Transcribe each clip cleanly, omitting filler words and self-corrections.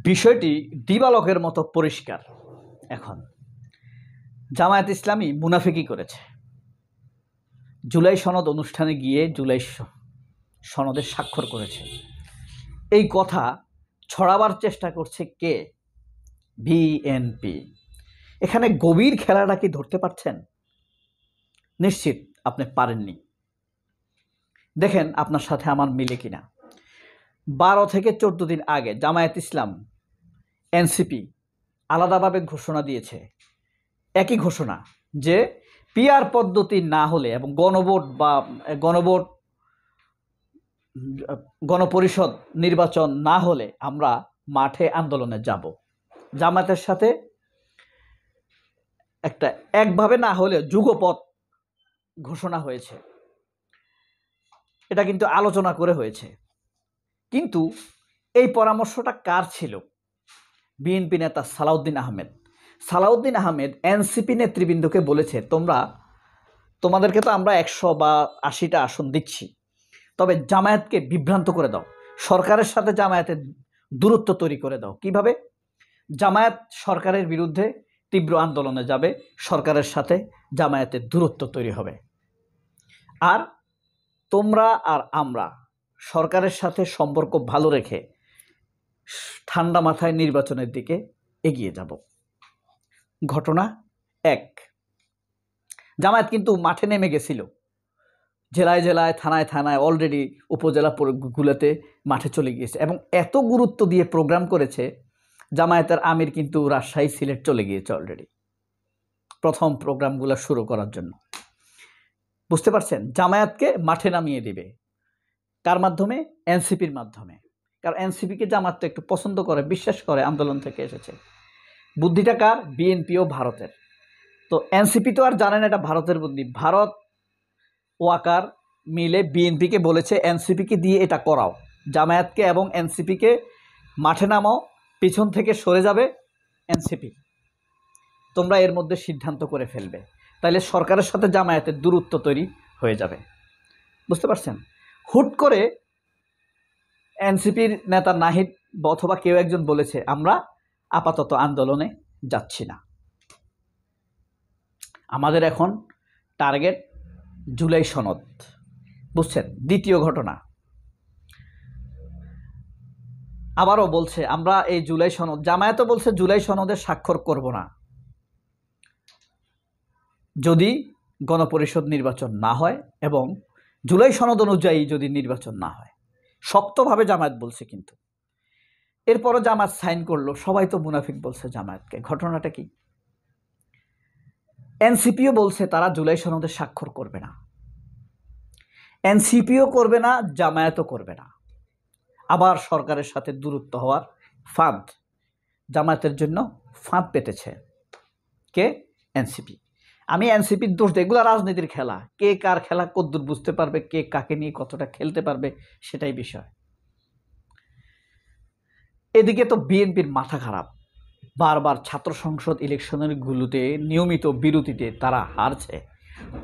বিষয়টি দিবালোকের মতো পরিষ্কার। এখন জামায়াত ইসলামী মুনাফিকি করেছে। জুলাই সনদ অনুষ্ঠানে গিয়ে জুলাই সনদে স্বাক্ষর করেছে, এই কথা ছড়াবার চেষ্টা করছে কে? বিএনপি। এখানে গভীর খেলাটা কি ধরতে পারছেন? নিশ্চিত আপনি পারেননি। দেখেন আপনার সাথে আমার মিলে কিনা। 12 থেকে 14 দিন আগে জামায়াত ইসলাম, এনসিপি আলাদাভাবে ঘোষণা দিয়েছে, একই ঘোষণা যে পিআর পদ্ধতি না হলে এবং গণপরিষদ নির্বাচন না হলে আমরা মাঠে আন্দোলনে যাব। জামায়াতের সাথে একটা একভাবে না হলে যুগপৎ ঘোষণা হয়েছে, এটা কিন্তু আলোচনা করে হয়েছে। কিন্তু এই পরামর্শটা কার ছিল? বিএনপি নেতা সালাউদ্দিন আহমেদ এনসিপি নেতৃবৃন্দকে বলেছে, তোমাদেরকে তো আমরা 100 বা 80টা আসন দিচ্ছি, তবে জামায়াতকে বিভ্রান্ত করে দাও, সরকারের সাথে জামায়াতের দূরত্ব তৈরি করে দাও। কিভাবে? জামায়াত সরকারের বিরুদ্ধে তীব্র আন্দোলনে যাবে, সরকারের সাথে জামায়াতের দূরত্ব তৈরি হবে, আর তোমরা আর আমরা সরকারের সাথে সম্পর্ক ভালো রেখে ঠান্ডা মাথায় নির্বাচনের দিকে এগিয়ে যাব। ঘটনা 1, জামায়াত কিন্তু মাঠে নেমে গেছিল, জেলায় জেলায় থানায় থানায় অলরেডি উপজেলাগুলোতে মাঠে চলে গিয়েছে এবং এত গুরুত্ব দিয়ে প্রোগ্রাম করেছে। জামায়াতের আমির কিন্তু রাজশাহী, সিলেট চলে গিয়েছে অলরেডি প্রথম প্রোগ্রামগুলো শুরু করার জন্য। বুঝতে পারছেন? জামায়াতকে মাঠে নামিয়ে দিবে কার মাধ্যমে? এনসিপির মাধ্যমে। কারণ এনসিপিকে জামায়াত তো একটু পছন্দ করে, বিশ্বাস করে, আন্দোলন থেকে এসেছে। বুদ্ধিটা কার? বিএনপিও ভারতের। তো এনসিপি তো আর জানেন এটা ভারতের বুদ্ধি। ভারত ওয়াকার মিলে বিএনপিকে বলেছে এনসিপিকে দিয়ে এটা করাও, জামায়াতকে এবং এনসিপিকে মাঠে নামাও, পিছন থেকে সরে যাবে এনসিপি, তোমরা এর মধ্যে সিদ্ধান্ত করে ফেলবে, তাইলে সরকারের সাথে জামায়াতের দূরত্ব তৈরি হয়ে যাবে। বুঝতে পারছেন? হুট করে এনসিপির নেতা নাহিদ অথবা কেউ একজন বলেছে আমরা আপাতত আন্দোলনে যাচ্ছি না, আমাদের এখন টার্গেট জুলাই সনদ। বুঝছেন? দ্বিতীয় ঘটনা, আবারও বলছে আমরা এই জুলাই সনদ, জামায়াতও বলছে জুলাই সনদে স্বাক্ষর করব না যদি গণপরিষদ নির্বাচন না হয় এবং জুলাই সনদ অনুযায়ী যদি নির্বাচন না হয়। শক্তভাবে জামায়াত বলছে, কিন্তু এরপরও জামায়াত সাইন করলো। সবাই তো মুনাফিক বলছে জামায়াতকে। ঘটনাটা কি? এনসিপিও বলছে তারা জুলাই সনদে স্বাক্ষর করবে না, এনসিপিও করবে না, জামায়াতও করবে না। আবার সরকারের সাথে দূরত্ব হওয়ার ফাঁদ জামায়াতের জন্য ফাঁদ পেতেছে কে? এনসিপি। আমি এনসিপির দোষ দিই, এগুলো রাজনীতির খেলা, কে কার খেলা কদ্দূর বুঝতে পারবে, কে কাকে নিয়ে কতটা খেলতে পারবে, সেটাই বিষয়। এদিকে তো বিএনপির মাথা খারাপ, বারবার ছাত্র সংসদ ইলেকশনের গুলোতে নিয়মিত বিরতিতে তারা হারছে।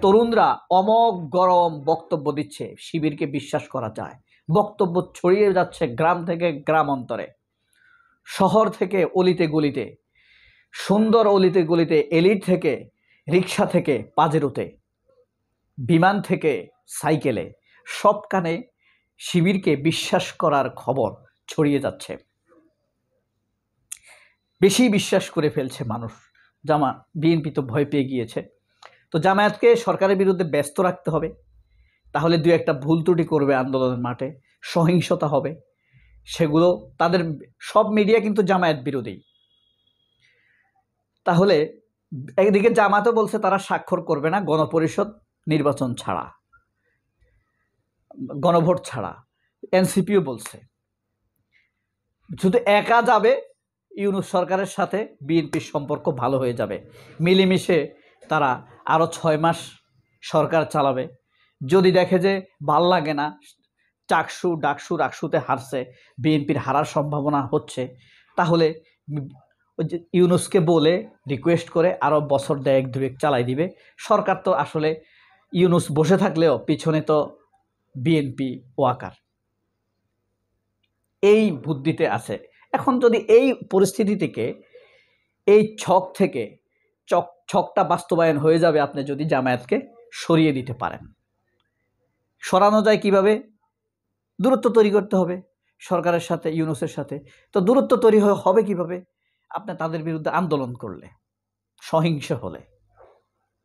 তরুণরা অমোঘ গরম বক্তব্য দিচ্ছে, শিবিরকে বিশ্বাস করা যায়। বক্তব্য ছড়িয়ে যাচ্ছে গ্রাম থেকে গ্রাম অন্তরে, শহর থেকে অলিতে গলিতে, সুন্দর অলিতে গলিতে, এলিট থেকে রিক্সা থেকে পাজেরোতে, বিমান থেকে সাইকেলে, সবখানে শিবিরকে বিশ্বাস করার খবর ছড়িয়ে যাচ্ছে। বেশি বিশ্বাস করে ফেলছে মানুষ। বিএনপি তো ভয় পেয়ে গিয়েছে। তো জামায়াতকে সরকারের বিরুদ্ধে ব্যস্ত রাখতে হবে, তাহলে 2-1টা ভুল ত্রুটি করবে আন্দোলনের মাঠে, সহিংসতা হবে, সেগুলো তাদের সব মিডিয়া কিন্তু জামায়াত বিরোধী। তাহলে একদিকে জামায়াতও বলছে তারা স্বাক্ষর করবে না গণপরিষদ নির্বাচন ছাড়া, গণভোট ছাড়া, এনসিপিও বলছে শুধু একা যাবে ইউনূস সরকারের সাথে বিএনপির সম্পর্ক ভালো হয়ে যাবে, মিলেমিশে তারা আরও 6 মাস সরকার চালাবে। যদি দেখে যে ভাল লাগে না, ডাকসুতে হারছে, বিএনপির হারার সম্ভাবনা হচ্ছে, তাহলে ইউনূসকে বলে রিকোয়েস্ট করে আরও বছর 1-2 চালাই দিবে সরকার। তো আসলে ইউনূস বসে থাকলেও পিছনে তো বিএনপি ওয়াকার, এই বুদ্ধিতে আছে এখন যদি এই পরিস্থিতি থেকে, এই ছকটা বাস্তবায়ন হয়ে যাবে আপনি যদি জামায়াতকে সরিয়ে দিতে পারেন। সরানো যায় কিভাবে? দূরত্ব তৈরি করতে হবে সরকারের সাথে, ইউনূসের সাথে। তো দূরত্ব তৈরি হবে কিভাবে? আপনি তাদের বিরুদ্ধে আন্দোলন করলে, সহিংস হলে,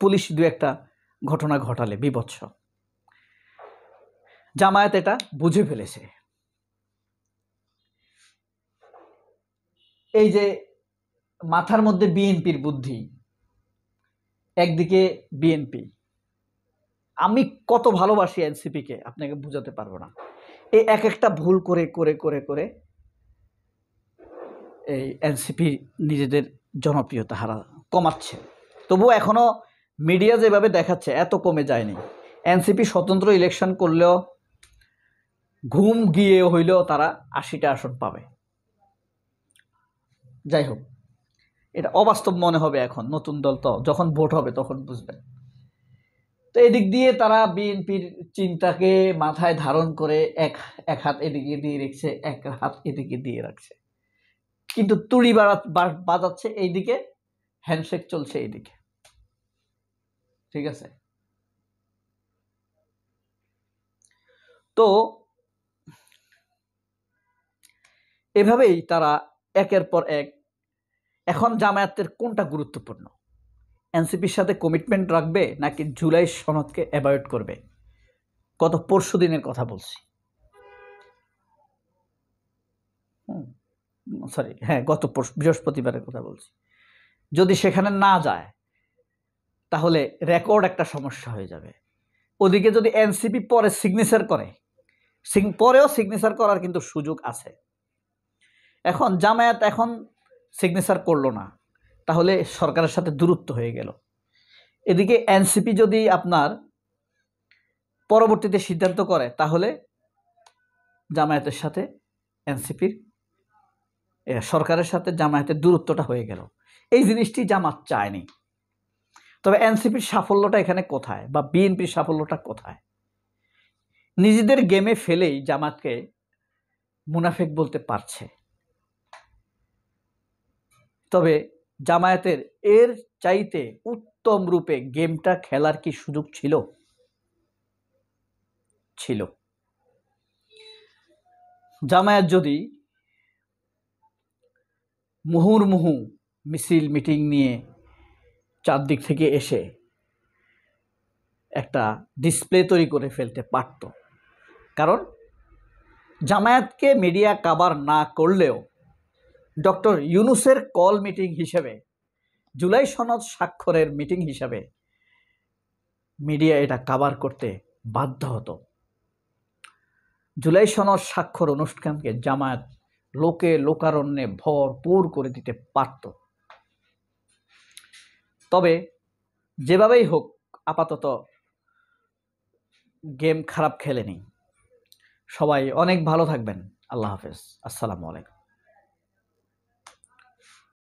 পুলিশ দু একটা ঘটনা ঘটালে, বিভৎস। জামায়াত এটা বুঝে ফেলেছে। এই যে মাথার মধ্যে বিএনপির বুদ্ধি, একদিকে বিএনপি, আমি কত ভালোবাসি এনসিপিকে আপনাকে বুঝাতে পারবো না। এই এক একটা ভুল করে করে করে করে এই এনসিপি নিজেদের জনপ্রিয়তা কমাচ্ছে। তবুও এখনো মিডিয়া যেভাবে দেখাচ্ছে এত কমে যায়নি। এনসিপি স্বতন্ত্র ইলেকশন করলেও, ঘুম গিয়ে হইলেও তারা 80টা আসন পাবে। যাই হোক, এটা অবাস্তব মনে হবে এখন, নতুন দল তো, যখন ভোট হবে তখন বুঝবেন। তো এদিক দিয়ে তারা বিএনপির চিন্তাকে মাথায় ধারণ করে এক হাত এদিকে দিয়ে রেখেছে, এক হাত এদিকে দিয়ে রাখছে, কিন্তু তুড়ি বাজাচ্ছে এইদিকে, হ্যান্ডশেক চলছে এইদিকে। ঠিক আছে? তো এভাবেই তারা একের পর এক। এখন জামায়াতের কোনটা গুরুত্বপূর্ণ? এনসিপির সাথে কমিটমেন্ট রাখবে নাকি জুলাই সনদকে অ্যাভয়েড করবে? গত পরশু দিনের কথা বলছি, গত বৃহস্পতিবারের কথা বলছি। যদি সেখানে না যায় তাহলে রেকর্ড একটা সমস্যা হয়ে যাবে। ওদিকে যদি এনসিপি পরে সিগনেচার করে, পরেও সিগনেচার করার কিন্তু সুযোগ আছে। এখন জামায়াত এখন সিগনেচার করলো না, তাহলে সরকারের সাথে দূরত্ব হয়ে গেল। এদিকে এনসিপি যদি আপনার পরবর্তীতে সিদ্ধান্ত করে, তাহলে জামায়াতের সাথে এনসিপির, সরকারের সাথে জামায়াতের দূরত্বটা হয়ে গেল। এই জিনিসটি জামাত চায়নি। তবে এনসিপির সাফল্যটা এখানে কোথায়, বা বিএনপির সাফল্যটা কোথায়? নিজেদের গেমে ফেলেই জামাতকে মুনাফিক বলতে পারছে। তবে জামায়াতের এর চাইতে উত্তম রূপে গেমটা খেলার কি সুযোগ ছিল? ছিল। জামায়াত যদি মুহুর্মুহু মিছিল মিটিং নিয়ে চারদিক থেকে এসে একটা ডিসপ্লে তৈরি করে ফেলতে পারত। কারণ জামায়াতকে মিডিয়া কাভার না করলেও ডক্টর ইউনূসের কল মিটিং হিসেবে, জুলাই সনদ স্বাক্ষরের মিটিং হিসাবে মিডিয়া এটা কাভার করতে বাধ্য হতো। জুলাই সনদ স্বাক্ষর অনুষ্ঠানকে জামায়াত লোকারণ্যে ভরপুর করে দিতে পারত। তবে যেভাবেই হোক, আপাতত গেম খারাপ খেলেনি। সবাই অনেক ভালো থাকবেন। আল্লাহ হাফেজ। আসসালামু আলাইকুম।